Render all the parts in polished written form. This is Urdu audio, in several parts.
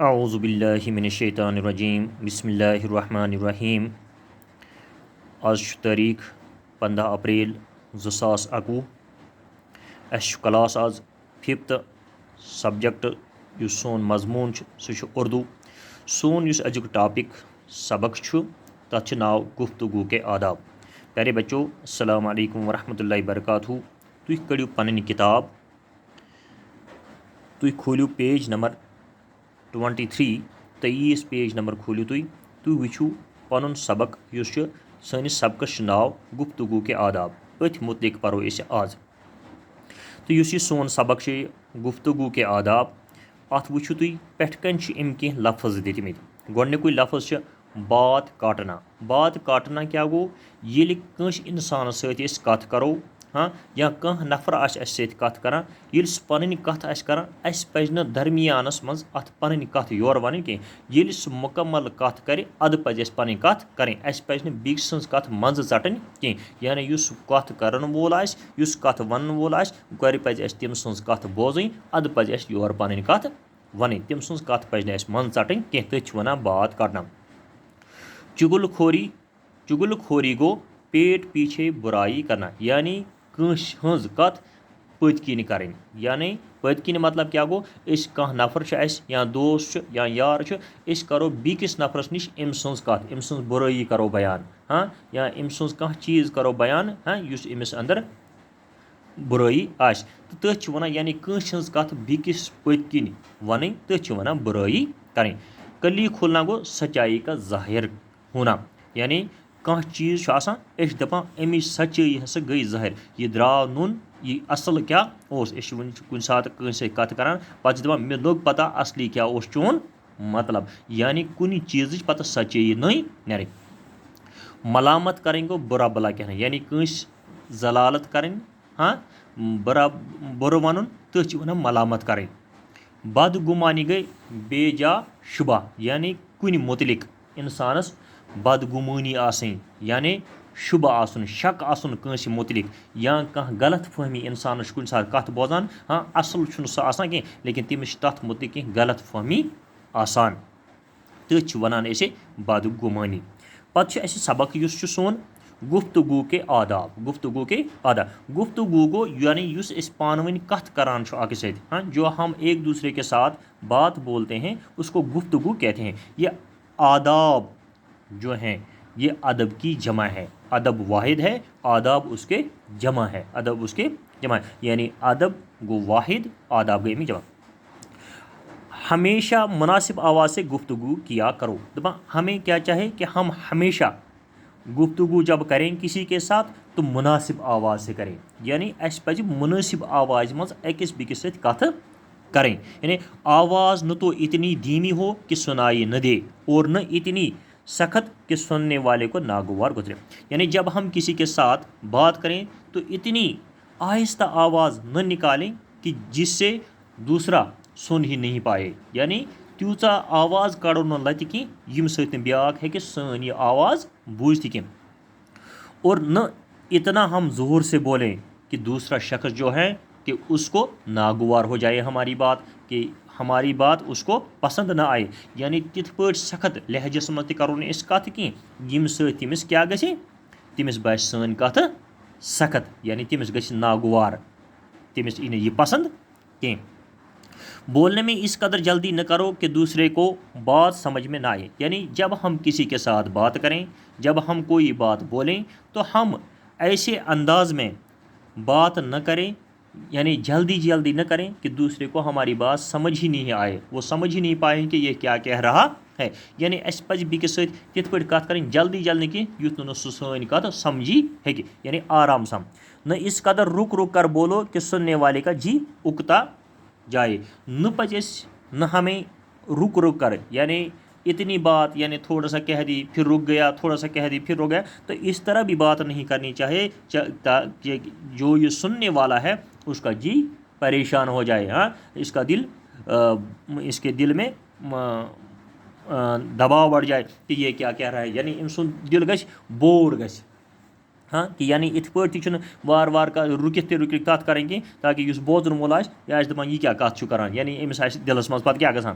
اعوذ باللہ من الشیطان الرجیم بسم اللہ الرحمن الرحیم آز تاریخ 15 اپریل 2021 اس کلاس آز 5th سبجیکٹ یس سون مضمون سہ اردو سون یس اجک ٹاپک سبق تتھ ناو گفتگو کے آداب. پیارے بچوں السلام علیکم ورحمۃ اللہ وبرکاتہ. تُہۍ کڑیو پنٕنۍ کتاب، تُہۍ کھولیو پیج نمبر 23 23 پیج نمبر کھولیو تُہۍ وٕچھو پنُن سبق یُس چھُ سٲنِس سبقس چھُ ناو گفتگو کے آداب. أتھۍ متعلق پرو أسۍ آز. تہٕ یُس یہِ سون سبق چھُ گفتگو کے آداب اَتھ وٕچھِو تُہۍ پٮ۪ٹھٕ کَنۍ چھِ أمۍ کینٛہہ لفظ دِتمٕتۍ. گۄڈنیُکُے لفظ چھُ بات کاٹنا. بات کاٹنا کیٛاہ گوٚو؟ ییٚلہِ کٲنٛسہِ اِنسانَس سۭتۍ أسۍ کَتھ کَرو یا کانٛہہ نفر آسہِ اَسہِ سۭتۍ کَتھ کَران، ییٚلہِ سُہ پَنٕنۍ کَتھ آسہِ کَران اَسہِ پَزِ نہٕ درمیانَس منٛز اَتھ پَنٕنۍ کَتھ یورٕ وَنٕنۍ کینٛہہ. ییٚلہِ سُہ مُکمل کَتھ کَرِ اَدٕ پَزِ اَسہِ پَنٕنۍ کَتھ کَرٕنۍ. اَسہِ پَزِ نہٕ بیٚکہِ سٕنٛز کَتھ منٛزٕ ژَٹٕنۍ کینٛہہ. یعنی یُس کَتھ کَرن وول آسہِ، یُس کَتھ وَنن وول آسہِ، گۄڈٕ پَزِ اَسہِ تٔمۍ سٕنٛز کَتھ بوزٕنۍ، اَدٕ پَزِ اَسہِ یورٕ پَنٕنۍ کَتھ وَنٕنۍ. تٔمۍ سٕنٛز کَتھ پَزِ نہٕ اَسہِ منٛزٕ ژَٹٕنۍ کینٛہہ. تٔتھۍ چھِ وَنان بات کَڑنا. چُگل خوری گوٚو پیٹ پیچھے برائی کرنا. یعنی کٲنٛسہِ ہٕنٛز کَتھ پٔتۍ کِنۍ کَرٕنۍ. یعنی پٔتۍ کِنۍ مطلب کیٛاہ گوٚو؟ أسۍ کانٛہہ نفر چھُ اَسہِ یا دوست چھُ یا یار چھُ، أسۍ کَرو بیٚکِس نفرَس نِش أمۍ سٕنٛز کَتھ، أمۍ سٕنٛز بُرٲیی کَرو بیان یا أمۍ سٕنٛز کانٛہہ چیٖز کَرو بیان یُس أمِس اَندَر بُرٲیی آسہِ. تہٕ تٔتھۍ چھِ وَنان یعنی کٲنٛسہِ ہٕنٛز کَتھ بیٚکِس پٔتۍ کِنۍ وَنٕنۍ، تٔتھۍ چھِ وَنان بُرٲیی کَرٕنۍ. کلی کھولنا گوٚو سچائی کا ظٲہِر ہونا. یعنی کانٛہہ چیٖز چھُ آسان أسۍ چھِ دَپان اَمِچ سچٲیی ہسا گٔے ظٲہِر، یہِ درٛاو نوٚن، یہِ اَصٕل کیٛاہ اوس. أسۍ چھِ کُنہِ ساتہٕ کٲنٛسہِ سۭتۍ کَتھ کَران پَتہٕ چھِ دَپان مےٚ لوٚگ پَتہ اَصلی کیٛاہ اوس چون مطلب. یعنی کُنہِ چیٖزٕچ پَتہٕ سچٲیی نٔے نیرٕنۍ. ملامت کَرٕنۍ گوٚو بُرا بلا کہنا. یعنی کٲنٛسہِ ضلالت کَرٕنۍ بُرٕ وَنُن، تٔتھۍ چھِ وَنان ملامت کَرٕنۍ. بدگُمانی گٔے بے جا شُبہ. یعنی کُنہِ متعلق اِنسانَس بدگُمٲنی آسٕنۍ، یعنی شُبہ آسُن، شک آسُن کٲنٛسہِ متعلق، یا کانٛہہ غلط فہمی اِنسانَس چھُ کُنہِ ساتہٕ کَتھ بوزان اَصٕل چھُنہٕ سُہ آسان کینٛہہ لیکن تٔمِس چھِ تَتھ متعلق کینٛہہ غلط فہمی آسان، تٔتھۍ چھِ وَنان أسۍ بدگُمٲنی. پَتہٕ چھُ اَسہِ سبق یُس چھُ سون گفتگو کے آداب. گفتگو کے آداب گفتگو گوٚو یعنی یُس أسۍ پانہٕ ؤنۍ کَتھ کَران چھُ اَکھ أکِس سۭتۍ، جو ہم ایک دوسرے کے ساتھ بات بولتے ہیں اس کو گفتگو کہتے ہیں. یہ آداب جو ہیں یہ ادب کی جمع ہے. ادب واحد ہے، آداب اس کے جمع ہے. ادب اس کے جمع ہے یعنی ادب گو واحد، آداب گئی جمع. ہمیشہ مناسب آواز سے گفتگو کیا کرو. دپا ہمیں کیا چاہے کہ ہم ہمیشہ گفتگو جب کریں کسی کے ساتھ تو مناسب آواز سے کریں. یعنی اَسہِ پَزِ مناسب آوازِ منٛز أکِس بیٚکِس سۭتۍ کَتھ کریں. یعنی آواز نہ تو اتنی دھیمی ہو کہ سنائی نہ دے اور نہ اتنی سخت کہ سننے والے کو ناگوار گزرے. یعنی جب ہم کسی کے ساتھ بات کریں تو اتنی آہستہ آواز نہ نکالیں کہ جس سے دوسرا سن ہی نہیں پائے. یعنی تیوٗژاہ آواز کَڑو نہٕ لَتہِ کینٛہہ ییٚمہِ سۭتۍ نہٕ بیٛاکھ ہیٚکہِ سٲنۍ یہِ آواز بوٗزِتھ کینٛہہ. اور نہ اتنا ہم زور سے بولیں کہ دوسرا شخص جو ہے کہ اس کو ناگوار ہو جائے ہماری بات، کہ ہماری بات اس کو پسند نہ آئے. یعنی تِتھ پٲٹھۍ سخت لہجس منٛز تہِ کَرو نہٕ أسۍ کَتھ کینٛہہ ییٚمہِ سۭتۍ تٔمِس کیٛاہ گژھِ، تٔمِس باسہِ سٲنۍ کَتھ سخت. یعنی تٔمِس گژھِ ناگوار، تٔمِس ای نہٕ یہِ پسند کینٛہہ. بولنے میں اس قدر جلدی نہ کرو کہ دوسرے کو بات سمجھ میں نہ آئے. یعنی جب ہم کسی کے ساتھ بات کریں، جب ہم کوئی بات بولیں تو ہم ایسے انداز میں بات نہ کریں، یعنی جلدی نہ کریں کہ دوسرے کو ہماری بات سمجھ ہی نہیں آئے، وہ سمجھ ہی نہیں پائیں کہ یہ کیا کہہ رہا ہے. یعنی اَسہِ پَزِ بیٚکِس سۭتۍ تِتھ پٲٹھۍ کَتھ کَرٕنۍ جلدی نہٕ کینٛہہ یُتھ نہٕ سُہ سٲنۍ کَتھ سمجھی ہیٚکہِ. یعنی آرام سان. نہ اس قدر رُک کر بولو کہ سننے والے کا جی اُکتا جائے. نہ پَزِ اَسہِ نہ ہمیں رُک کر یعنی اتنی بات یعنی تھوڑا سا کہہ دی پھر رک گیا، تھوڑا سا کہہ دی پھر رک گیا. تو اس طرح بھی بات نہیں کرنی چاہیے کہ جو یہ سننے والا ہے اس کا جی پریشان ہو جائے، اس کا دل اس کے دل میں دباؤ بڑھ جائے کہ یہ کیا کہہ رہا ہے. یعنی أمۍ سُنٛد دل گژھِ بور گژھِ. کہ یعنی یِتھ پٲٹھۍ تہِ چھُنہٕ وارٕ رُکِتھ کَتھ کَرٕنۍ کینٛہہ تاکہ یُس بوزن وول آسہِ یہِ آسہِ دَپان یہِ کیٛاہ کَتھ چھُ کَران. یعنی أمِس آسہِ دِلَس منٛز پَتہٕ کیٛاہ گژھان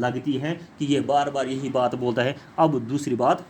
لگتی ہے کہ یہ بار بار یہی بات بولتا ہے، اب دوسری بات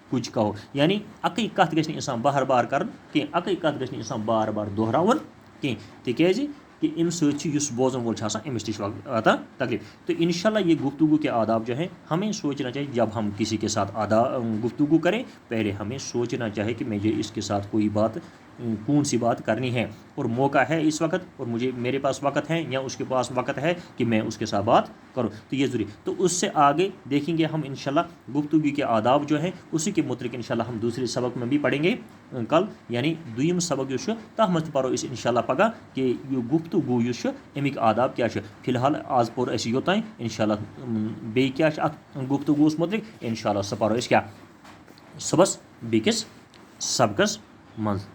کچھ کہو. یعنی اکے کت گژھِ نہٕ انسان بار بار کرُن کینٛہہ، اکے کت گژھِ نہٕ انسان بار بار دہراوُن کینٛہہ، تِکیازِ کہ امہِ سۭتۍ چھُ یُس بوزن وول چھُ آسان أمِس تہِ چھُ واتان تکلیف. تو انشاءاللہ یہ گفتگو کے آداب جو ہیں ہمیں سوچنا چاہیے جب ہم کسی کے ساتھ گفتگو کریں، پہلے ہمیں سوچنا چاہیے کہ مجھے اس کے ساتھ کوئی بات کون سی بات کرنی ہے اور موقع ہے اس وقت اور میرے پاس وقت ہے یا اس کے پاس وقت ہے کہ میں اس کے ساتھ بات کروں. تو یہ ضروری. تو اس سے آگے دیکھیں گے ہم انشاءاللہ گفتگو کے آداب جو ہیں اسی کے متعلق انشاءاللہ ہم دوسرے سبق میں بھی پڑھیں گے کل. یعنی دویم سبق یُس چھُ تَتھ منٛز تہِ پرو أسۍ انشاءاللہ پگاہ کہ یہ گفتگو یُس چھُ امیِکۍ آداب کیٛاہ چھُ. فی الحال آز پوٚر اَسہِ یوٚتانۍ انشاءاللہ بیٚیہِ کیٛاہ چھُ اَتھ گفتگوٗوَس متعلق انشاءاللہ سُہ پرو أسۍ کیٛاہ صُبحس بیٚکِس سبقس منٛز.